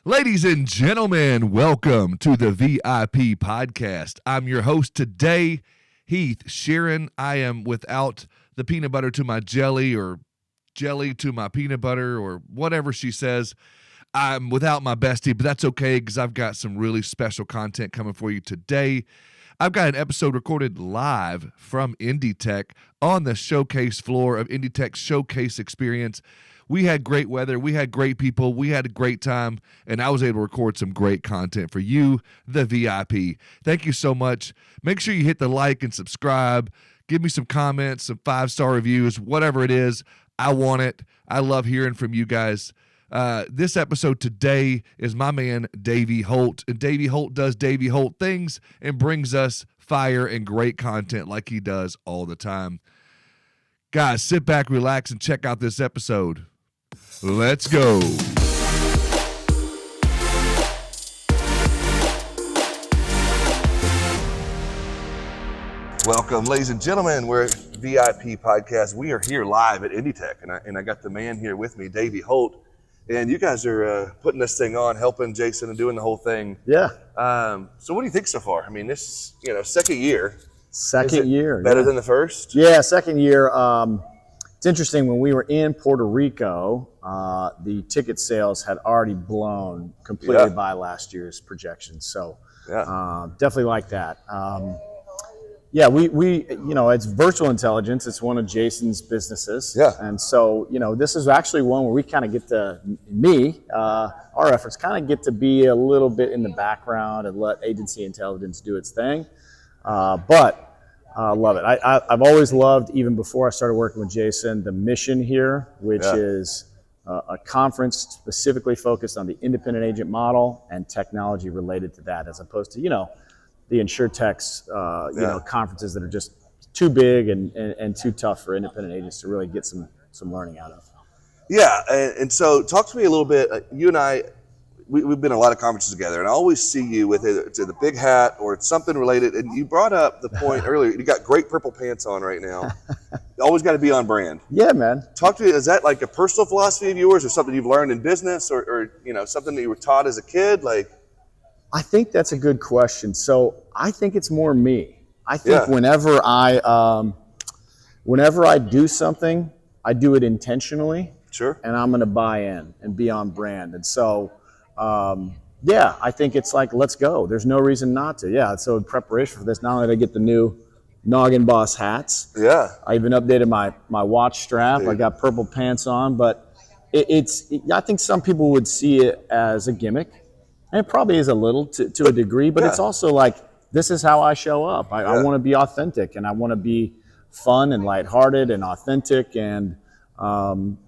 Ladies and gentlemen, welcome to the VIP podcast. I'm your host today, Heath Sheeran. I am without the peanut butter to my jelly or jelly to my peanut butter or whatever she says. I'm without my bestie, but that's okay because I've got some really special content coming for you today. I've got an episode recorded live from Indie Tech on the showcase floor of Indie Tech's showcase experience. We had great weather, we had great people, we had a great time, and I was able to record some great content for you, the VIP. Thank you so much. Make sure you hit the like and subscribe. Give me some comments, some 5-star reviews, whatever it is. I want it. I love hearing from you guys. This episode today is my man, Davie Holt, and Davie Holt does Davie Holt things and brings us fire and great content like he does all the time. Guys, sit back, relax, and check out this episode. Let's go. Welcome, ladies and gentlemen. We're at VIP Podcast. We are here live at Indie Tech, and I got the man here with me, Davie Holt. And you guys are putting this thing on, helping Jason and doing the whole thing. Yeah. So what do you think so far? I mean, this second year. Second year. Better than the first? Yeah, second year. It's interesting, when we were in Puerto Rico, the ticket sales had already blown completely by last year's projections. So definitely like that. We it's virtual intelligence. It's one of Jason's businesses. Yeah. And so, this is actually one where we kind of get to, our efforts kind of get to be a little bit in the background and let agency intelligence do its thing. But I love it. I've always loved, even before I started working with Jason, the mission here, which is a conference specifically focused on the independent agent model and technology related to that, as opposed to, the InsurTechs, conferences that are just too big and too tough for independent agents to really get some learning out of. Yeah, and so talk to me a little bit. You and I, we've been in a lot of conferences together, and I always see you with it's the big hat or it's something related. And you brought up the point earlier. You got great purple pants on right now. You always got to be on brand. Yeah, man. Talk to me. Is that like a personal philosophy of yours, or something you've learned in business, or something that you were taught as a kid? I think that's a good question. So I think it's more me. I think whenever I do something, I do it intentionally. Sure. And I'm going to buy in and be on brand. And so, I think it's like, let's go. There's no reason not to. Yeah. So in preparation for this, not only did I get the new Noggin Boss hats. Yeah. I even updated my watch strap. Dude. I got purple pants on, but I think some people would see it as a gimmick. And it probably is a little to a degree, but it's also like, this is how I show up. I want to be authentic, and I want to be fun and lighthearted and authentic, and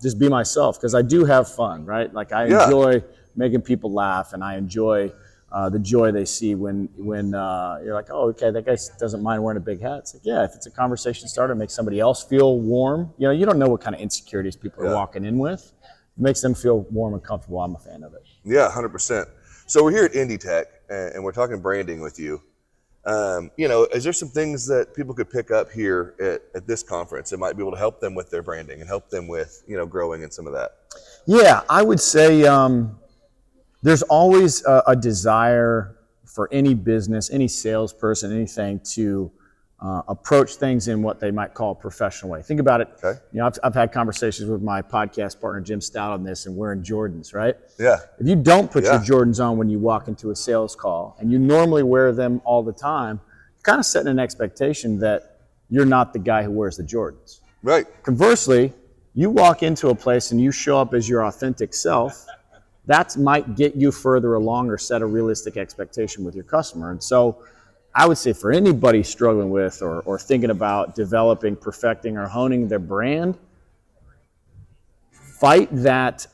just be myself, because I do have fun, right? Like I enjoy making people laugh, and I enjoy the joy they see when you're like, oh, okay, that guy doesn't mind wearing a big hat. It's like, if it's a conversation starter, make somebody else feel warm. You don't know what kind of insecurities people are walking in with. It makes them feel warm and comfortable. I'm a fan of it. Yeah, 100%. So we're here at Indie Tech, and we're talking branding with you. Is there some things that people could pick up here at this conference that might be able to help them with their branding and help them with, growing in some of that? Yeah, I would say there's always a desire for any business, any salesperson, anything to approach things in what they might call a professional way. Think about it. Okay. I've had conversations with my podcast partner, Jim Stout, on this, and wearing Jordans, right? Yeah. If you don't put your Jordans on when you walk into a sales call, and you normally wear them all the time, you're kind of setting an expectation that you're not the guy who wears the Jordans. Right. Conversely, you walk into a place and you show up as your authentic self, that might get you further along or set a realistic expectation with your customer. And so I would say for anybody struggling with or thinking about developing, perfecting, or honing their brand, fight that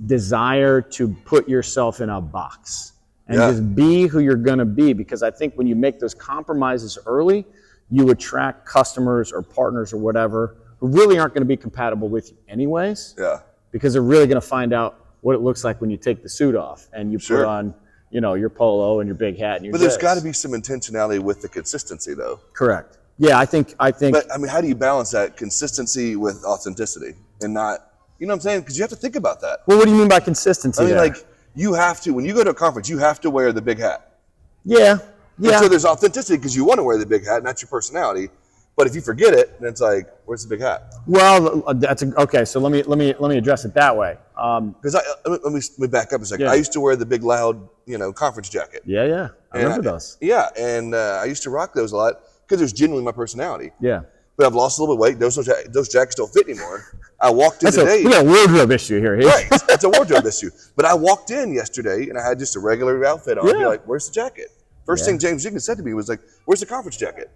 desire to put yourself in a box and just be who you're going to be. Because I think when you make those compromises early, you attract customers or partners or whatever who really aren't going to be compatible with you anyways. Yeah. Because they're really going to find out what it looks like when you take the suit off and you put on your polo and your big hat and your But there's got to be some intentionality with the consistency, though. Correct. Yeah, I think. But I mean, how do you balance that consistency with authenticity and not, you know what I'm saying? Because you have to think about that. Well, what do you mean by consistency? I mean, like, you have to, when you go to a conference, you have to wear the big hat. Yeah. And so there's authenticity because you want to wear the big hat, and that's your personality. But if you forget it, then it's like, where's the big hat? Well, okay. So let me address it that way. Because let me back up a second. Yeah. I used to wear the big, loud, conference jacket. Yeah. I remember those. Yeah, and I used to rock those a lot because it was genuinely my personality. Yeah. But I've lost a little bit of weight. Those jackets don't fit anymore. I walked in today. We got a wardrobe issue here. Right, that's a wardrobe issue. But I walked in yesterday and I had just a regular outfit on. I'd be like, "Where's the jacket?" First thing James Jenkins said to me was like, "Where's the conference jacket?"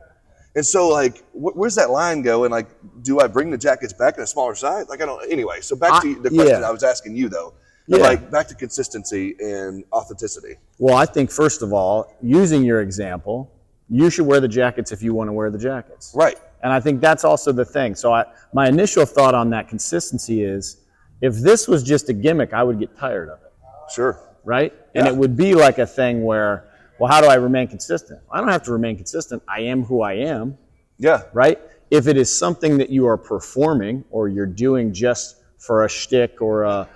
And so like, where's that line go? And like, do I bring the jackets back in a smaller size? Like I don't. Anyway, so back to the question I was asking you though. Yeah. Like back to consistency and authenticity. Well, I think first of all, using your example, you should wear the jackets if you want to wear the jackets. Right. And I think that's also the thing. So my initial thought on that consistency is, if this was just a gimmick, I would get tired of it. Sure. Right? Yeah. And it would be like a thing where, well, how do I remain consistent? I don't have to remain consistent. I am who I am. Yeah. Right? If it is something that you are performing or you're doing just for a shtick or a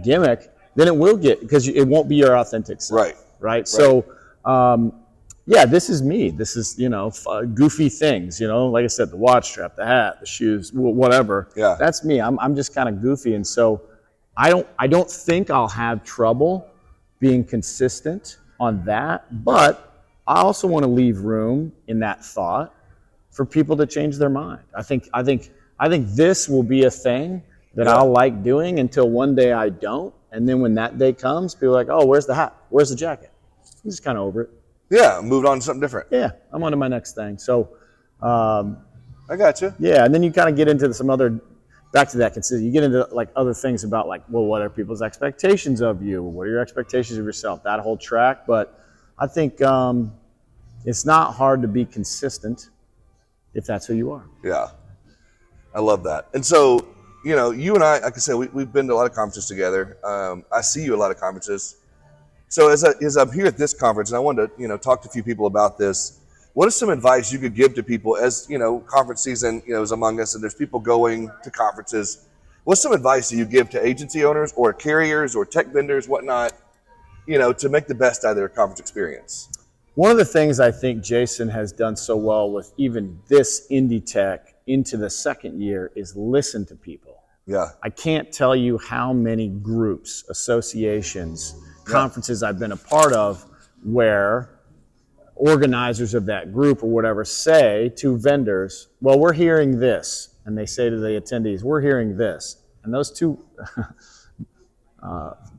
gimmick, then it will get, because it won't be your authentic self. Right. So, this is me. This is, goofy things, like I said, the watch strap, the hat, the shoes, whatever. Yeah. That's me. I'm just kind of goofy. And so I don't think I'll have trouble being consistent on that, but I also want to leave room in that thought for people to change their mind. I think this will be a thing that I'll like doing until one day I don't. And then when that day comes, people are like, oh, where's the hat? Where's the jacket? I'm just kind of over it. Yeah, moved on to something different. Yeah, I'm on to my next thing. So, I got you. Yeah, and then you kind of get into some other, back to that consistency. You get into like other things about like, well, what are people's expectations of you? What are your expectations of yourself? That whole track. But I think it's not hard to be consistent if that's who you are. Yeah, I love that. And so, you and I, like I said, we've been to a lot of conferences together. I see you at a lot of conferences. So as I'm here at this conference, and I wanted to, talk to a few people about this, what is some advice you could give to people as, conference season, is among us and there's people going to conferences? What's some advice that you give to agency owners or carriers or tech vendors, whatnot, to make the best out of their conference experience? One of the things I think Jason has done so well with even this indie tech into the second year is listen to people. Yeah. I can't tell you how many groups, associations, conferences I've been a part of where organizers of that group or whatever say to vendors, well, we're hearing this. And they say to the attendees, we're hearing this. And those two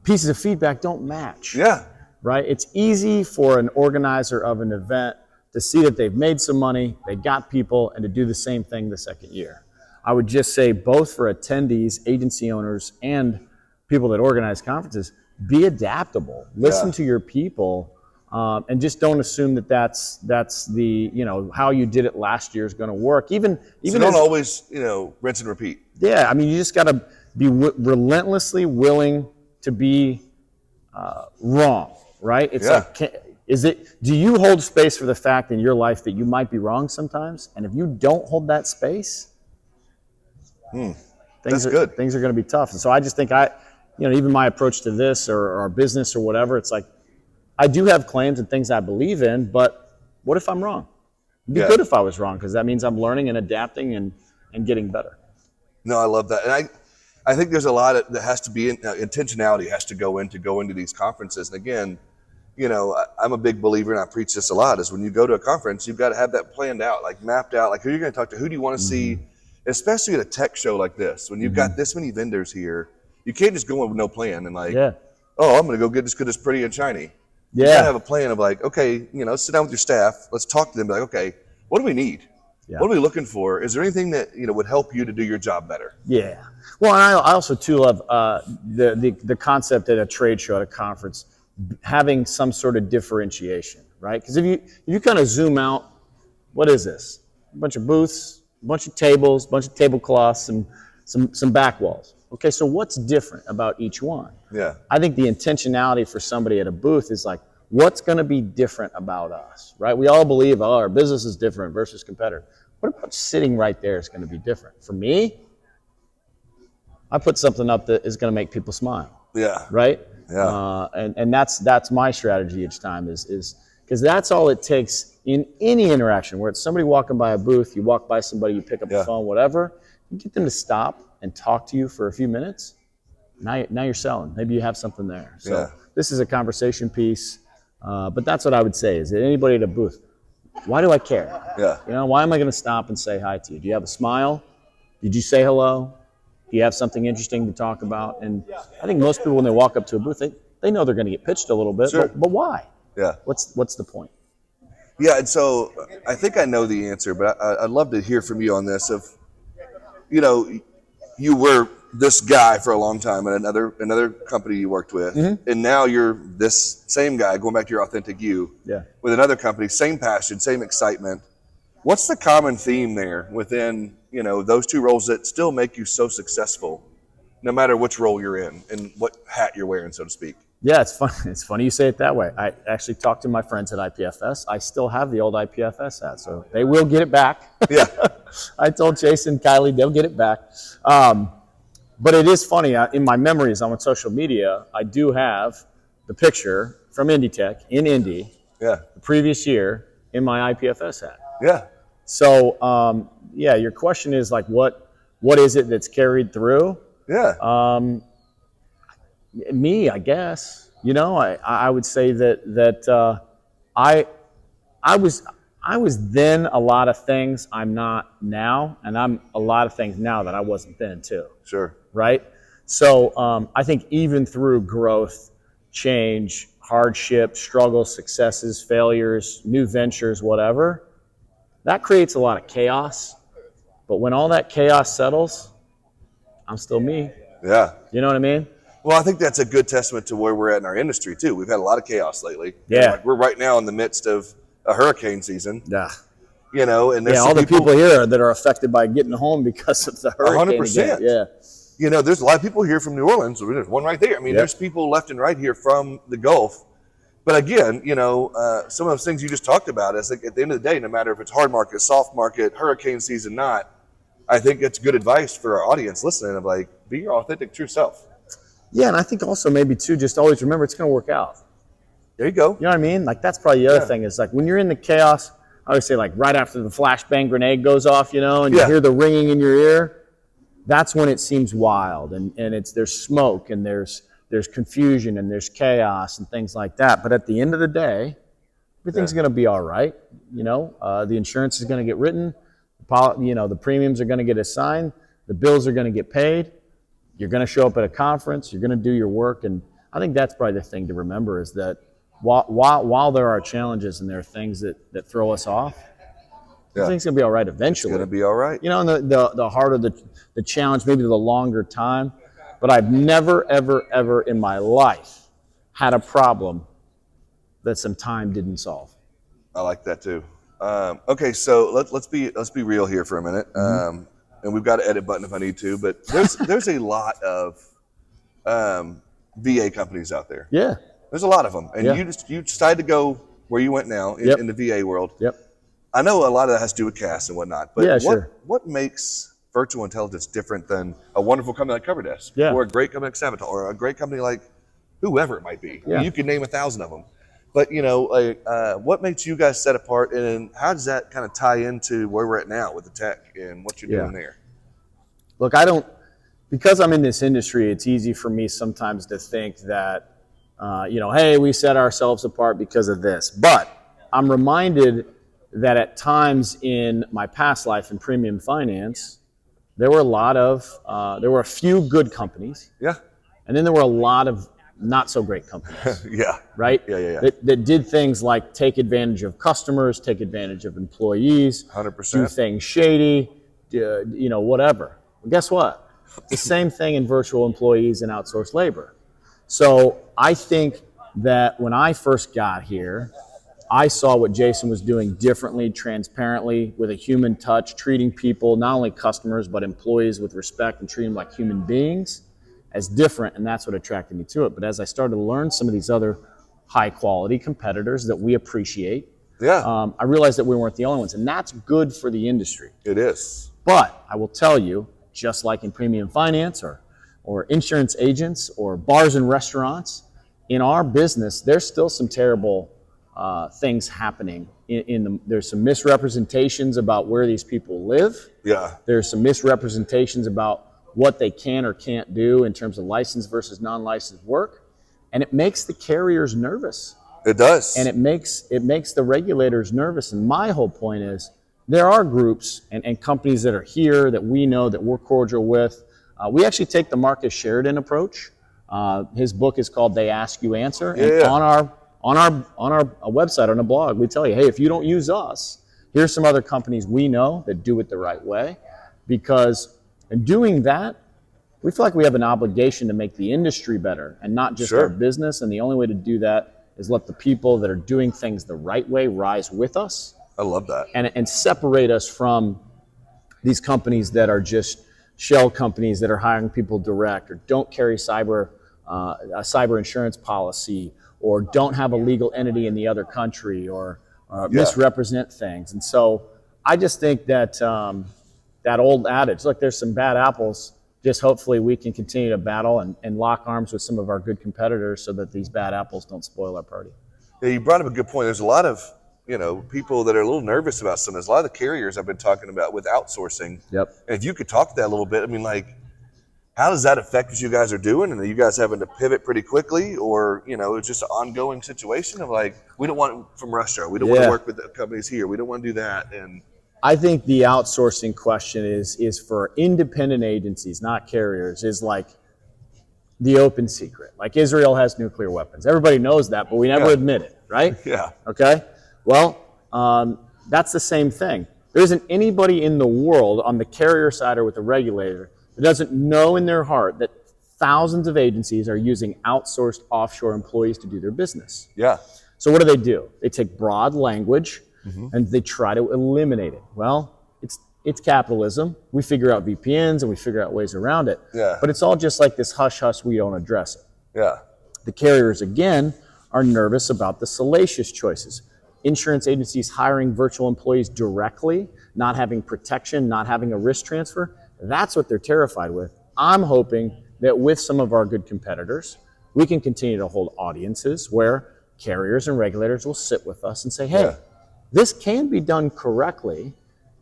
pieces of feedback don't match. Yeah. Right? It's easy for an organizer of an event to see that they've made some money, they got people, and to do the same thing the second year. I would just say both for attendees, agency owners, and people that organize conferences, be adaptable. Listen to your people, and just don't assume that that's the how you did it last year is going to work. Even don't always rinse and repeat. Yeah, I mean you just got to be relentlessly willing to be wrong. Right? It's like, do you hold space for the fact in your life that you might be wrong sometimes? And if you don't hold that space, things are going to be tough. And so I just think even my approach to this or our business or whatever, it's like, I do have claims and things I believe in, but what if I'm wrong? It'd be good if I was wrong, because that means I'm learning and adapting and getting better. No, I love that. And I think there's a lot that has to be, intentionality has to go into these conferences. And again, I'm a big believer, and I preach this a lot, is when you go to a conference, you've got to have that planned out, like mapped out, like who you're going to talk to, who do you want to see, especially at a tech show like this. When you've got this many vendors here, you can't just go in with no plan and I'm going to go get this good, as pretty and shiny. You got to have a plan of like, okay, let's sit down with your staff, let's talk to them, be like, okay, what do we need? Yeah. What are we looking for? Is there anything that would help you to do your job better? Yeah. Well, and I also too love the concept at a trade show, at a conference, having some sort of differentiation, right? Because if you kind of zoom out, what is this? A bunch of booths, a bunch of tables, a bunch of tablecloths, and some back walls. Okay, so what's different about each one? Yeah. I think the intentionality for somebody at a booth is like, what's going to be different about us, right? We all believe, our business is different versus competitor. What about sitting right there is going to be different? For me, I put something up that is going to make people smile. Yeah. Right. Yeah. And that's my strategy each time is because that's all it takes in any interaction where it's somebody walking by a booth, you walk by somebody, you pick up the phone, whatever, you get them to stop and talk to you for a few minutes. Now you're selling. Maybe you have something there. So this is a conversation piece. But that's what I would say is that anybody at a booth, why do I care? Yeah. You know, why am I going to stop and say hi to you? Do you have a smile? Did you say hello? Do you have something interesting to talk about? And I think most people, when they walk up to a booth, they know they're going to get pitched a little bit, but why? Yeah. What's the point? Yeah, and so I think I know the answer, but I'd love to hear from you on this. Of, you know, you were this guy for a long time at another company you worked with, and now you're this same guy going back to your authentic you with another company, same passion, same excitement. What's the common theme there within, you know, those two roles that still make you so successful, no matter which role you're in and what hat you're wearing, so to speak? Yeah, it's funny. It's funny you say it that way. I actually talked to my friends at IPFS. I still have the old IPFS hat, so they will get it back. Yeah. I told Jason, Kylie, they'll get it back. But it is funny. In my memories on social media, I do have the picture from Indie in Indy, the previous year, in my IPFS hat. Yeah. So, your question is like, what is it that's carried through? Yeah. Me, I guess. You know, I would say that I was then a lot of things I'm not now, and I'm a lot of things now that I wasn't then too. Sure. Right? So I think even through growth, change, hardship, struggles, successes, failures, new ventures, whatever, that creates a lot of chaos. But when all that chaos settles, I'm still me. Yeah. You know what I mean? Well, I think that's a good testament to where we're at in our industry too. We've had a lot of chaos lately. Yeah. Like we're right now in the midst of a hurricane season. Yeah. You know, and there's all the people here that are affected by getting home because of the hurricane. 100%. Yeah. You know, there's a lot of people here from New Orleans. There's one right there. I mean, there's people left and right here from the Gulf. But again, you know, some of those things you just talked about is like at the end of the day, no matter if it's hard market, soft market, hurricane season, not, I think it's good advice for our audience listening of like, be your authentic, true self. Yeah, and I think also maybe too, just always remember it's going to work out. There you go. You know what I mean? Like that's probably the other thing is like when you're in the chaos, I always say like right after the flashbang grenade goes off, you know, and you hear the ringing in your ear, that's when it seems wild and there's smoke and there's confusion and there's chaos and things like that. But at the end of the day, everything's going to be all right. You know, the insurance is going to get written, you know, the premiums are going to get assigned, the bills are going to get paid. You're going to show up at a conference. You're going to do your work, and I think that's probably the thing to remember is that while there are challenges and there are things that throw us off, everything's going to be all right eventually. It's going to be all right. You know, and the harder the challenge, maybe the longer time, but I've never ever in my life had a problem that some time didn't solve. I like that too. Okay, so let's be real here for a minute. And we've got an edit button if I need to, but there's a lot of VA companies out there. Yeah. There's a lot of them. And you decided to go where you went now in the VA world. Yep. I know a lot of that has to do with CAS and whatnot, but what makes virtual intelligence different than a wonderful company like CoverDesk or a great company like Sabotage or a great company like whoever it might be? Yeah. You can name 1,000 of them. But, you know, what makes you guys set apart, and how does that kind of tie into where we're at now with the tech and what you're doing there? Look, because I'm in this industry, it's easy for me sometimes to think that, you know, hey, we set ourselves apart because of this. But I'm reminded that at times in my past life in premium finance, there were a few good companies. Yeah. And then there were a lot of not so great companies. Right? Yeah. That did things like take advantage of customers, take advantage of employees, 100%. do things shady, you know, whatever. Well, guess what? The same thing in virtual employees and outsourced labor. So I think that when I first got here, I saw what Jason was doing differently, transparently, with a human touch, treating people, not only customers, but employees with respect and treating them like human beings as different, and that's what attracted me to it. But as I started to learn some of these other high-quality competitors that we appreciate, I realized that we weren't the only ones, and that's good for the industry. It is. But I will tell you, just like in premium finance or or insurance agents or bars and restaurants, in our business, there's still some terrible things happening. There's some misrepresentations about where these people live. Yeah. There's some misrepresentations about what they can or can't do in terms of licensed versus non-licensed work. And it makes the carriers nervous. It does. And it makes the regulators nervous. And my whole point is, there are groups and companies that are here that we know that we're cordial with. We actually take the Marcus Sheridan approach. His book is called They Ask You Answer. And on our website, on the blog, we tell you, hey, if you don't use us, here's some other companies we know that do it the right way. Because in doing that, we feel like we have an obligation to make the industry better and not just our business. And the only way to do that is let the people that are doing things the right way rise with us. I love that. And separate us from these companies that are just shell companies that are hiring people direct, or don't carry a cyber insurance policy, or don't have a legal entity in the other country, or misrepresent things. And so I just think that that old adage, look, there's some bad apples, just hopefully we can continue to battle and lock arms with some of our good competitors so that these bad apples don't spoil our party. Yeah, you brought up a good point. There's a lot of people that are a little nervous about some. There's a lot of the carriers I've been talking about with outsourcing. Yep. And if you could talk to that a little bit, I mean, like, how does that affect what you guys are doing? And are you guys having to pivot pretty quickly, or it's just an ongoing situation of like, we don't want from Russia, we don't want to work with the companies here, we don't want to do that? And I think the outsourcing question is for independent agencies, not carriers, is like the open secret. Like, Israel has nuclear weapons. Everybody knows that, but we never admit it, right? Yeah. Okay? Well, that's the same thing. There isn't anybody in the world on the carrier side or with the regulator that doesn't know in their heart that thousands of agencies are using outsourced offshore employees to do their business. Yeah. So what do? They take broad language and they try to eliminate it. Well, it's capitalism. We figure out VPNs and we figure out ways around it. Yeah. But it's all just like this hush-hush, we don't address it. Yeah. The carriers, again, are nervous about the salacious choices. Insurance agencies hiring virtual employees directly, not having protection, not having a risk transfer. That's what they're terrified with. I'm hoping that with some of our good competitors, we can continue to hold audiences where carriers and regulators will sit with us and say, hey, this can be done correctly.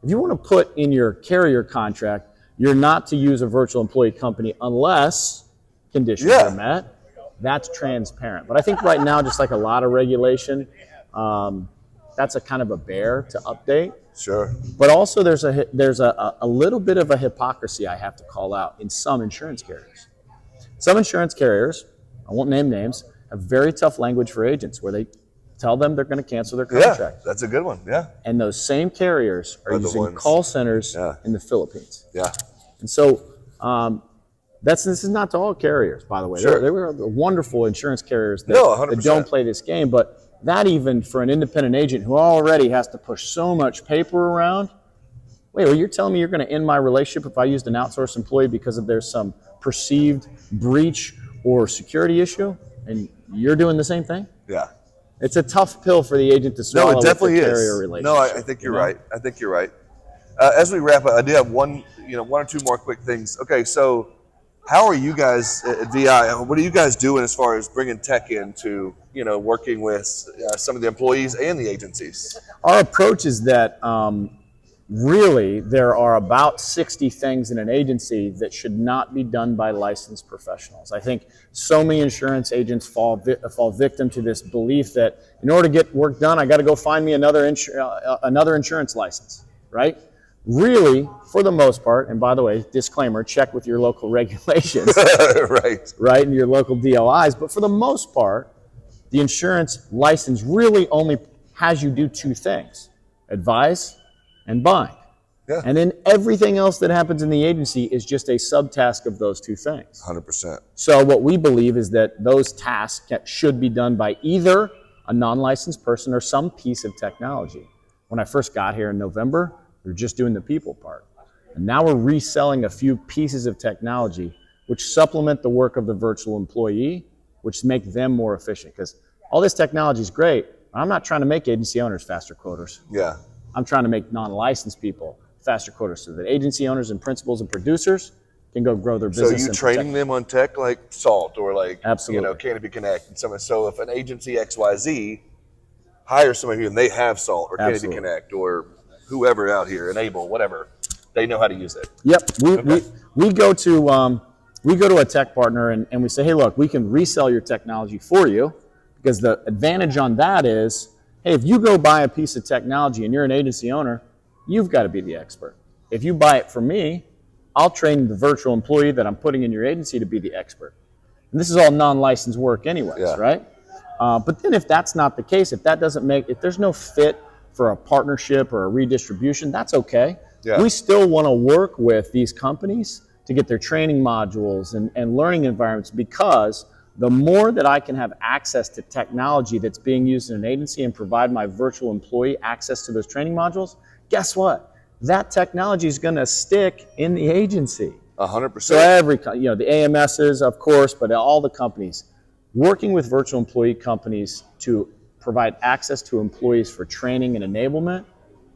If you want to put in your carrier contract, you're not to use a virtual employee company unless conditions are met. That's transparent. But I think right now, just like a lot of regulation, that's a kind of a bear to update. Sure. But also there's a little bit of a hypocrisy I have to call out in some insurance carriers. Some insurance carriers, I won't name names, have very tough language for agents where they tell them they're going to cancel their contract. Yeah, that's a good one. Yeah. And those same carriers are using call centers in the Philippines. Yeah. And so this is not to all carriers, by the way. Sure. There were wonderful insurance carriers that don't play this game, but that even for an independent agent who already has to push so much paper around, wait, well, you're telling me you're going to end my relationship if I used an outsourced employee because of there's some perceived breach or security issue, and you're doing the same thing? Yeah. It's a tough pill for the agent to swallow. No, it definitely with the is. carrier relationship. No, I think you're right. I think you're right. As we wrap up, I do have one or two more quick things. Okay, so how are you guys at VI? What are you guys doing as far as bringing tech into working with some of the employees and the agencies? Our approach is that really there are about 60 things in an agency that should not be done by licensed professionals. I think so many insurance agents fall victim to this belief that in order to get work done, I got to go find me another insurance license, right? Really, for the most part, and by the way, disclaimer, check with your local regulations, right, and your local DOIs, but for the most part, the insurance license really only has you do two things: advise and bind. Yeah. And then everything else that happens in the agency is just a subtask of those two things. 100%. So what we believe is that those tasks should be done by either a non-licensed person or some piece of technology. When I first got here in November, we were just doing the people part. And now we're reselling a few pieces of technology which supplement the work of the virtual employee, which make them more efficient. Because all this technology is great. I'm not trying to make agency owners faster quoters. Yeah. I'm trying to make non-licensed people faster quoters so that agency owners and principals and producers can go grow their So business. you training them on tech like Salt or like, Absolutely. Canopy Connect and some. So if an agency XYZ hires somebody here and they have Salt or Canopy Absolutely. Connect or whoever out here, Enable, whatever, they know how to use it. Yep. We go to a tech partner and we say, hey, look, we can resell your technology for you, because the advantage on that is, hey, if you go buy a piece of technology and you're an agency owner, you've got to be the expert. If you buy it from me, I'll train the virtual employee that I'm putting in your agency to be the expert. And this is all non-licensed work anyways, right? But then if that's not the case, if there's no fit for a partnership or a redistribution, that's okay. Yeah. We still want to work with these companies to get their training modules and learning environments, because the more that I can have access to technology that's being used in an agency and provide my virtual employee access to those training modules, guess what? That technology is going to stick in the agency. 100%. So the AMSs, of course, but all the companies, working with virtual employee companies to provide access to employees for training and enablement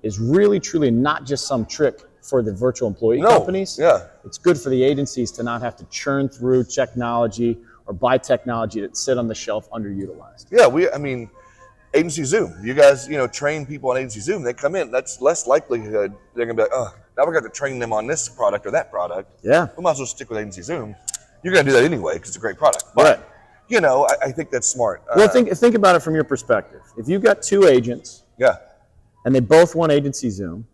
is really, truly not just some trick for the virtual employee companies. Yeah. It's good for the agencies to not have to churn through technology or buy technology that sit on the shelf underutilized. Yeah, Agency Zoom. You guys, train people on Agency Zoom. They come in. That's less likelihood they're going to be like, oh, now we're going to train them on this product or that product. Yeah. We might as well stick with Agency Zoom. You're going to do that anyway because it's a great product. But, I think that's smart. Well, think about it from your perspective. If you've got two agents, and they both want Agency Zoom,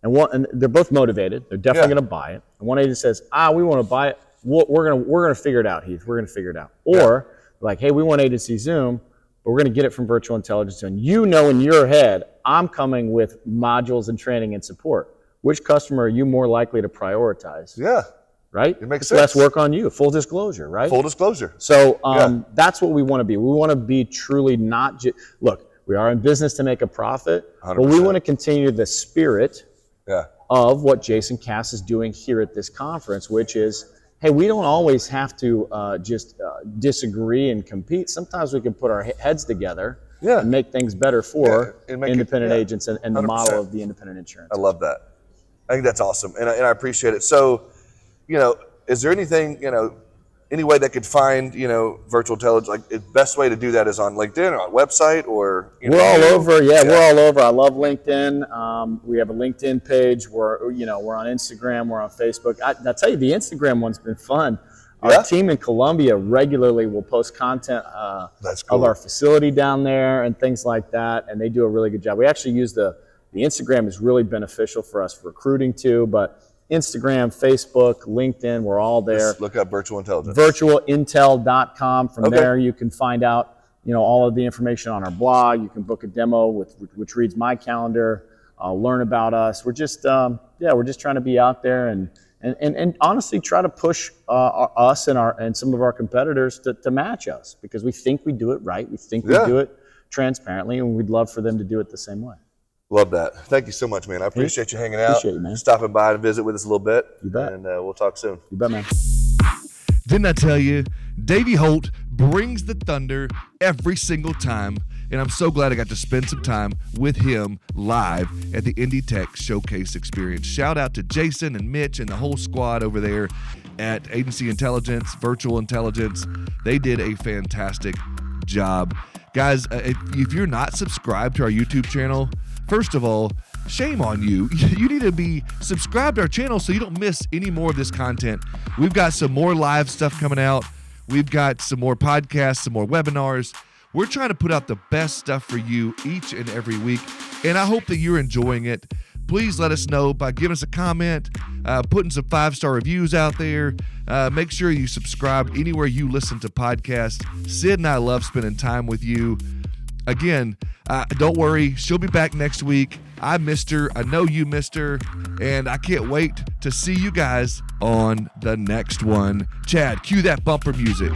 and they're both motivated, they're definitely going to buy it. And one agent says, we want to buy it. We're going to figure it out, Heath. We're going to figure it out. Or like, hey, we want Agency Zoom, but we're going to get it from virtual intelligence. And in your head, I'm coming with modules and training and support. Which customer are you more likely to prioritize? Yeah. Right? It makes sense. Less work on you. Full disclosure, right? Full disclosure. So that's what we want to be. We want to be truly not just, look, we are in business to make a profit, 100%. but we want to continue the spirit Yeah. of what Jason Cass is doing here at this conference, which is, hey, we don't always have to just disagree and compete. Sometimes we can put our heads together and make things better for independent agents and the model of the independent insurance. I love that. I think that's awesome, and I appreciate it. So, is there anything, any way that could find, virtual intelligence? Like, the best way to do that is on LinkedIn or on website, or we're all over. Yeah, we're all over. I love LinkedIn. We have a LinkedIn page. We're on Instagram. We're on Facebook. I tell you, the Instagram one's been fun. Our team in Colombia regularly will post content That's cool. of our facility down there and things like that, and they do a really good job. We actually use the Instagram is really beneficial for us for recruiting too, but Instagram, Facebook, LinkedIn, we're all there. Just look up virtual intelligence. Virtualintel.com. From there, you can find out, all of the information on our blog. You can book a demo which reads my calendar, learn about us. We're just, we're just trying to be out there and honestly try to push us and some of our competitors to match us, because we think we do it right. We think we do it transparently, and we'd love for them to do it the same way. Love that. Thank you so much, man. I appreciate you hanging out. Appreciate you, man. Stopping by and visit with us a little bit. You bet. And we'll talk soon. You bet, man. Didn't I tell you? Davie Holt brings the thunder every single time, and I'm so glad I got to spend some time with him live at the Indie Tech Showcase Experience. Shout out to Jason and Mitch and the whole squad over there at Agency Intelligence, Virtual Intelligence. They did a fantastic job. Guys, if you're not subscribed to our YouTube channel, first of all, shame on you. You need to be subscribed to our channel so you don't miss any more of this content. We've got some more live stuff coming out. We've got some more podcasts, some more webinars. We're trying to put out the best stuff for you each and every week, and I hope that you're enjoying it. Please let us know by giving us a comment, putting some 5-star reviews out there. Make sure you subscribe anywhere you listen to podcasts. Sid and I love spending time with you. Again, don't worry, she'll be back next week. I missed her. I know you missed her. And I can't wait to see you guys on the next one. Chad, cue that bumper music.